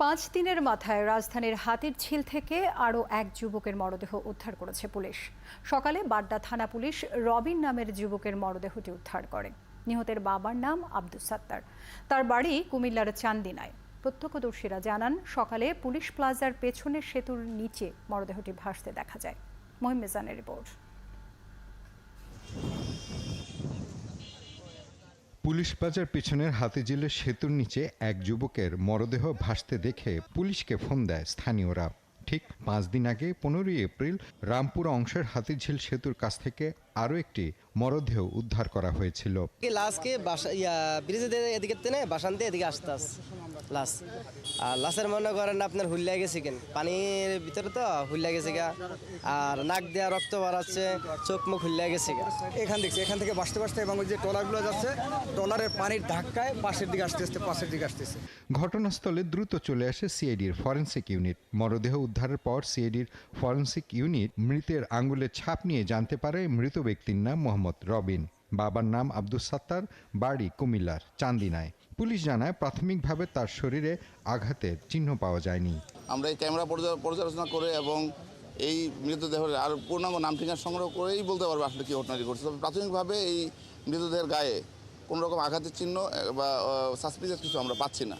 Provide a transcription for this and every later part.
5 দিনের মাথায় রাজধানীর হাতিরঝিল থেকে আরও এক যুবকের মরদেহ উদ্ধার করেছে পুলিশ। সকালে বাড্ডা থানা পুলিশ রবিন নামের যুবকের মরদেহটি উদ্ধার করে। নিহতের বাবার নাম আব্দুস সাত্তার, তার বাড়ি কুমিল্লার চান্দিনায়। প্রত্যক্ষদর্শীরা জানান, সকালে পুলিশ প্লাজার পেছনের সেতুর নিচে মরদেহটি ভাসতে দেখা যায়। মহিম মিজানের রিপোর্ট। পুলিশ প্লাজার পিছনের হাতিঝিলের সেতুর নিচে এক যুবকের মরদেহ ভাসতে দেখে পুলিশকে ফোন দেয় স্থানীয়রা। ঠিক 5 দিন আগে 15 এপ্রিল রামপুরা অংশের হাতিঝিল সেতুর কাছ থেকে আরও একটি মরদেহ উদ্ধার করা হয়েছিল। লাশকে ব্রিজের এদিকে তেনে বাসান্তে এদিকে আসতে লাশ আর লাশের মনে করেন আপনার হুল্লা গেছে কেন পানির ভিতরে তো হুল্লা গেছে গা, আর নাক দেওয়া রক্ত বাড়াচ্ছে, চোখ মুখ হুল্লা গেছে গা। এখান থেকে বাঁচতে এবং ওই যে ট্রলারগুলো যাচ্ছে, ট্রলারের পানির ধাক্কায় পাশের দিকে আসতেছে। ঘটনাস্থলে দ্রুত চলে আসে সিআইডির ফরেনসিক ইউনিট। মরদেহ উদ্ধারের পর সিআইডির ফরেনসিক ইউনিট মৃতের আঙ্গুলের ছাপ নিয়ে জানতে পারে মৃত ব্যক্তির নাম মোহাম্মদ রবিন, বাবার নাম আব্দুস সাত্তার, বাড়ি কুমিল্লার চান্দিনায়। পুলিশ জানায়, প্রাথমিকভাবে তার শরীরে আঘাতের চিহ্ন পাওয়া যায়নি। আমরা এই ক্যামেরা পর্যালোচনা করে এবং এই মৃতদেহের আর পূর্ণাঙ্গ নাম ঠিকানা সংগ্রহ করেই বলতে পারবো আসলে কি ঘটনাটি ঘটছে। তবে প্রাথমিকভাবে এই মৃতদেহের গায়ে কোনো রকম আঘাতের চিহ্ন বা সাসপিসিয়াস কিছু আমরা পাচ্ছি না।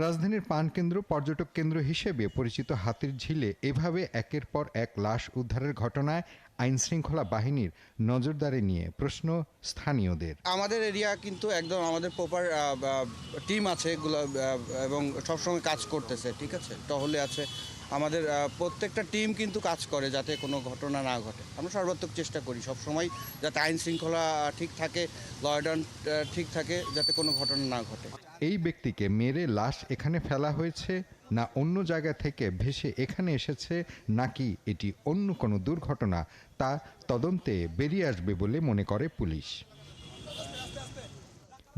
রাজধানীর প্রাণকেন্দ্র, পর্যটক কেন্দ্র হিসেবে পরিচিত হাতিরঝিলে এভাবে একের পর এক লাশ উদ্ধারের ঘটনায় আইনশৃঙ্খলা বাহিনীর নজরদারি নিয়ে প্রশ্ন স্থানীয়দের। আমাদের এরিয়া কিন্তু একদম আমাদের প্রপার টিম আছে এগুলো এবং সবসময় কাজ করতেছে, ঠিক আছে, টহলে আছে। আমাদের প্রত্যেকটা টিম কিন্তু কাজ করে যাতে কোনো ঘটনা না ঘটে। আমরা সর্বাত্মক চেষ্টা করি সবসময় যাতে আইন শৃঙ্খলা ঠিক থাকে, ল অ্যান্ড ঠিক থাকে, যাতে কোনো ঘটনা না ঘটে। এই ব্যক্তিকে মেরে লাশ এখানে ফেলা হয়েছে, না অন্য জায়গা থেকে ভেসে এখানে এসেছে, নাকি এটি অন্য কোনো দুর্ঘটনা, তা তদন্তে বেরিয়ে আসবে বলে মনে করে পুলিশ।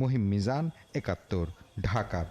মহিম মিজান, ৭১, ঢাকা।